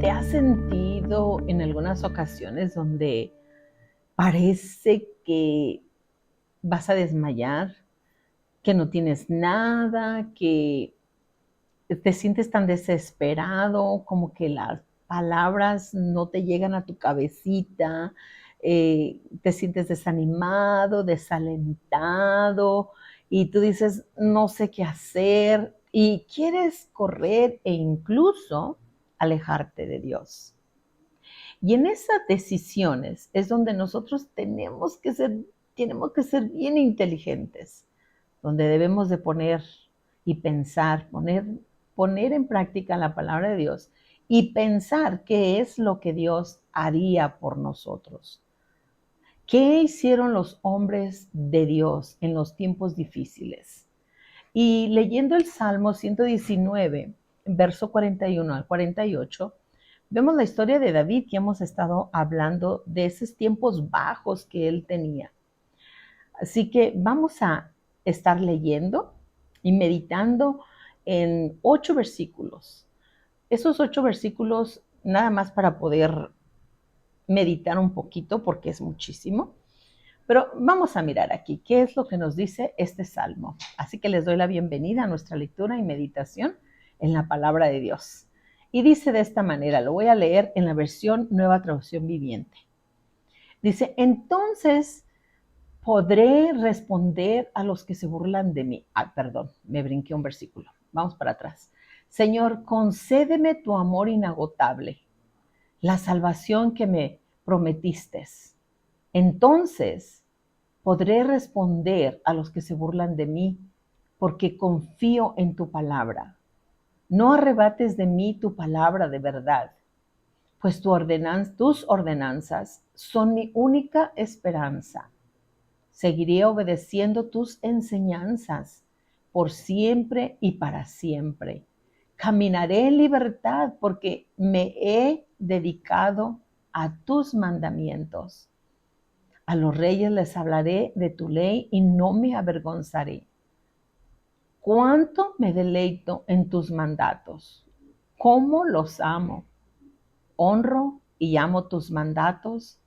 ¿Te has sentido en algunas ocasiones donde parece que vas a desmayar, que no tienes nada, que te sientes tan desesperado, como que las palabras no te llegan a tu cabecita, te sientes desanimado, desalentado y tú dices, no sé qué hacer y quieres correr e incluso alejarte de Dios? Y en esas decisiones es donde nosotros tenemos que ser bien inteligentes, donde debemos de poner y pensar, poner en práctica la palabra de Dios y pensar qué es lo que Dios haría por nosotros. ¿Qué hicieron los hombres de Dios en los tiempos difíciles? Y leyendo el Salmo 119, verso 41 al 48, vemos la historia de David, que hemos estado hablando de esos tiempos bajos que él tenía. Así que vamos a estar leyendo y meditando en 8 versículos. Esos 8 versículos nada más para poder meditar un poquito porque es muchísimo. Pero vamos a mirar aquí qué es lo que nos dice este salmo. Así que les doy la bienvenida a nuestra lectura y meditación en la palabra de Dios. Y dice de esta manera, lo voy a leer en la versión Nueva Traducción Viviente. Dice, entonces podré responder a los que se burlan de mí. Perdón, me brinqué un versículo. Vamos para atrás. Señor, concédeme tu amor inagotable, la salvación que me prometiste. Entonces podré responder a los que se burlan de mí, porque confío en tu palabra. No arrebates de mí tu palabra de verdad, pues tus ordenanzas son mi única esperanza. Seguiré obedeciendo tus enseñanzas por siempre y para siempre. Caminaré en libertad porque me he dedicado a tus mandamientos. A los reyes les hablaré de tu ley y no me avergonzaré. Cuánto me deleito en tus mandatos, cómo los amo. Honro y amo tus mandatos,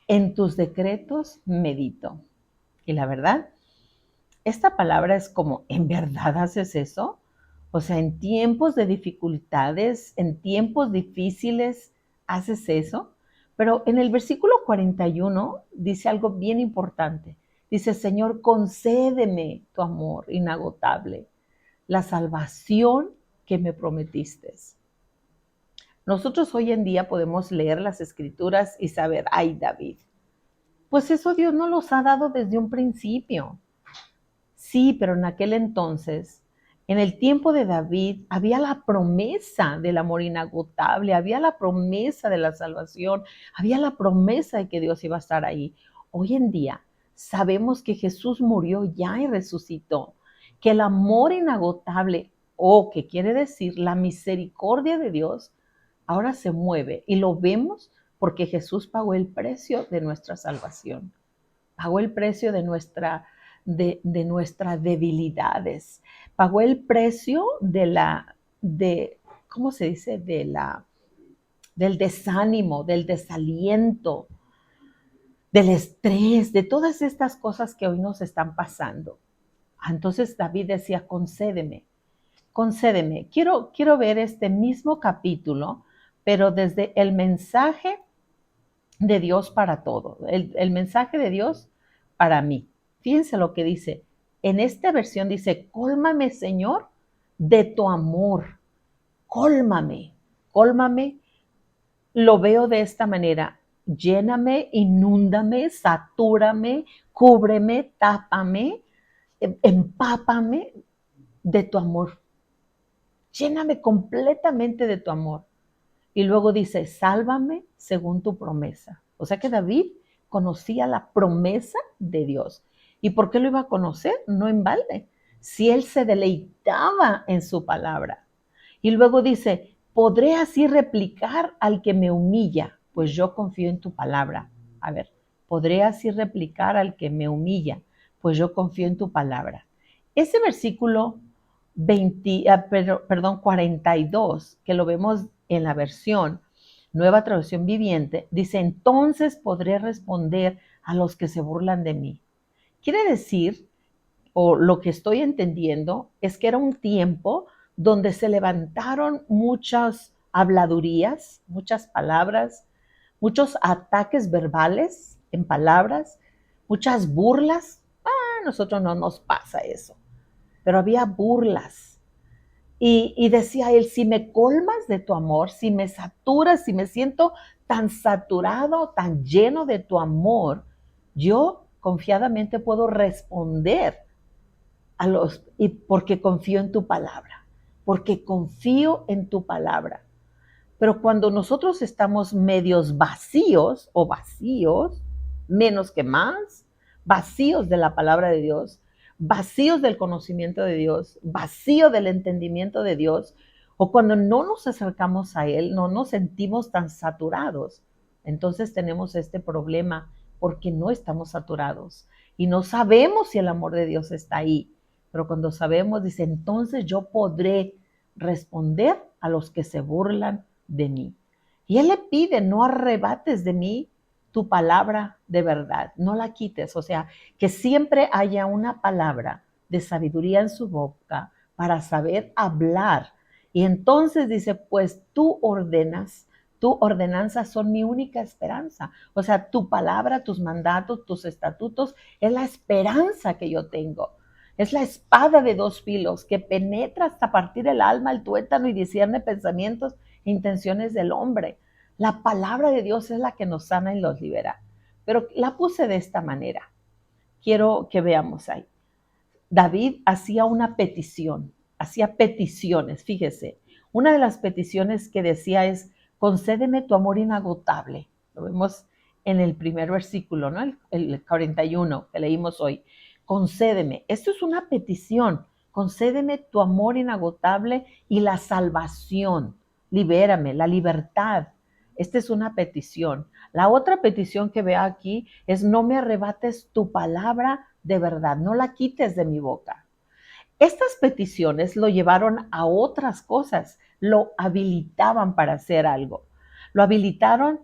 en tus decretos medito. Y la verdad, esta palabra es como, ¿en verdad haces eso? O sea, en tiempos de dificultades, en tiempos difíciles, ¿haces eso? Pero en el versículo 41 dice algo bien importante. Dice, Señor, concédeme tu amor inagotable, la salvación que me prometiste. Nosotros hoy en día podemos leer las escrituras y saber, ay, David, pues eso Dios no los ha dado desde un principio. Sí, pero en aquel entonces, en el tiempo de David, había la promesa del amor inagotable, había la promesa de la salvación, había la promesa de que Dios iba a estar ahí. Hoy en día sabemos que Jesús murió ya y resucitó, que el amor inagotable, o que quiere decir la misericordia de Dios, ahora se mueve y lo vemos porque Jesús pagó el precio de nuestra salvación, pagó el precio de nuestras debilidades, pagó el precio ¿cómo se dice? Del desánimo, del desaliento, del estrés, de todas estas cosas que hoy nos están pasando. Entonces David decía, concédeme, concédeme. Quiero ver este mismo capítulo, pero desde el mensaje de Dios para todo, el mensaje de Dios para mí. Fíjense lo que dice. En esta versión dice, cólmame, Señor, de tu amor. Cólmame, cólmame. Lo veo de esta manera. Lléname, inúndame, satúrame, cúbreme, tápame, empápame de tu amor. Lléname completamente de tu amor. Y luego dice, sálvame según tu promesa. O sea que David conocía la promesa de Dios. ¿Y por qué lo iba a conocer? No en balde. Si él se deleitaba en su palabra. Y luego dice, podré así replicar al que me humilla, pues yo confío en tu palabra. A ver, podré así replicar al que me humilla, pues yo confío en tu palabra. Ese versículo 42, que lo vemos en la versión Nueva Traducción Viviente, dice, entonces podré responder a los que se burlan de mí. Quiere decir, o lo que estoy entendiendo, es que era un tiempo donde se levantaron muchas habladurías, muchas palabras, muchos ataques verbales en palabras, muchas burlas. A nosotros no nos pasa eso, pero había burlas. Y decía él, si me colmas de tu amor, si me saturas, si me siento tan saturado, tan lleno de tu amor, yo confiadamente puedo responder y porque confío en tu palabra, porque confío en tu palabra. Pero cuando nosotros estamos medios vacíos o vacíos, menos que más, vacíos de la palabra de Dios, vacíos del conocimiento de Dios, vacío del entendimiento de Dios, o cuando no nos acercamos a Él, no nos sentimos tan saturados, entonces tenemos este problema porque no estamos saturados y no sabemos si el amor de Dios está ahí. Pero cuando sabemos, dice, entonces yo podré responder a los que se burlan de mí. Y Él le pide, no arrebates de mí tu palabra de verdad, no la quites. O sea, que siempre haya una palabra de sabiduría en su boca para saber hablar. Y entonces dice, pues tú ordenas, tu ordenanza son mi única esperanza. O sea, tu palabra, tus mandatos, tus estatutos es la esperanza que yo tengo. Es la espada de dos filos que penetra hasta partir el alma, el tuétano y discierne pensamientos e intenciones del hombre. La palabra de Dios es la que nos sana y nos libera. Pero la puse de esta manera. Quiero que veamos ahí. David hacía una petición, hacía peticiones, fíjese. Una de las peticiones que decía es, concédeme tu amor inagotable. Lo vemos en el primer versículo, ¿no? El 41 que leímos hoy. Concédeme. Esto es una petición. Concédeme tu amor inagotable y la salvación. Libérame, la libertad. Esta es una petición. La otra petición que veo aquí es no me arrebates tu palabra de verdad, no la quites de mi boca. Estas peticiones lo llevaron a otras cosas, lo habilitaban para hacer algo. Lo habilitaron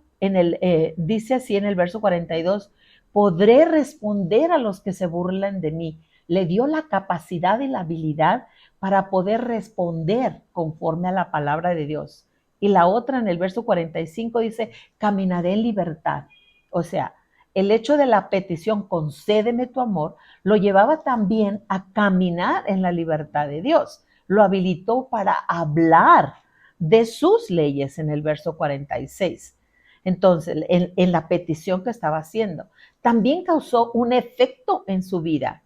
dice así en el verso 42, podré responder a los que se burlan de mí. Le dio la capacidad y la habilidad para poder responder conforme a la palabra de Dios. Y la otra en el verso 45 dice, caminaré en libertad. O sea, el hecho de la petición, concédeme tu amor, lo llevaba también a caminar en la libertad de Dios. Lo habilitó para hablar de sus leyes en el verso 46. Entonces, en la petición que estaba haciendo, también causó un efecto en su vida.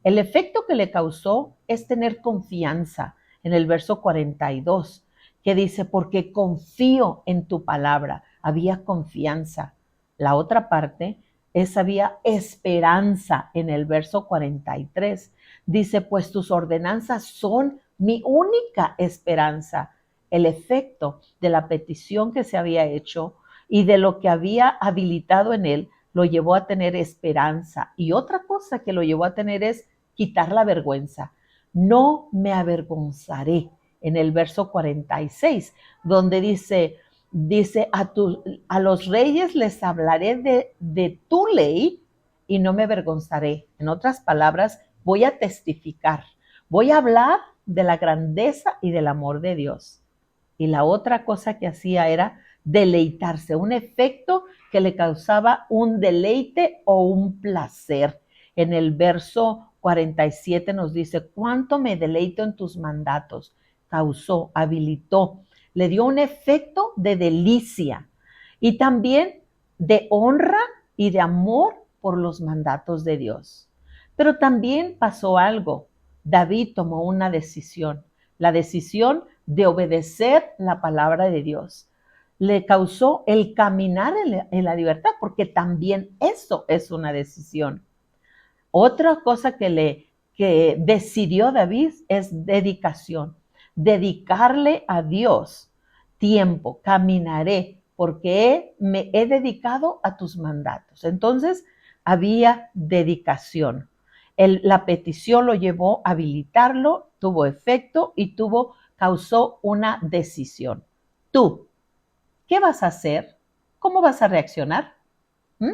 El efecto que le causó es tener confianza en el verso 42, que dice, porque confío en tu palabra. Había confianza. La otra parte es había esperanza en el verso 43. Dice, pues tus ordenanzas son mi única esperanza. El efecto de la petición que se había hecho y de lo que había habilitado en él lo llevó a tener esperanza. Y otra cosa que lo llevó a tener es quitar la vergüenza. No me avergonzaré en el verso 46, donde dice a los reyes les hablaré de tu ley y no me avergonzaré. En otras palabras, voy a testificar, voy a hablar de la grandeza y del amor de Dios. Y la otra cosa que hacía era deleitarse, un efecto que le causaba un deleite o un placer. En el verso 47 nos dice, cuánto me deleito en tus mandatos. Causó, habilitó, le dio un efecto de delicia y también de honra y de amor por los mandatos de Dios. Pero también pasó algo. David tomó una decisión, la decisión de obedecer la palabra de Dios. Le causó el caminar en la libertad, porque también eso es una decisión. Otra cosa que decidió David es dedicación. Dedicarle a Dios tiempo, caminaré, porque me he dedicado a tus mandatos. Entonces, había dedicación. La petición lo llevó a habilitarlo, tuvo efecto y causó una decisión. Tú, ¿qué vas a hacer? ¿Cómo vas a reaccionar? ¿Mm?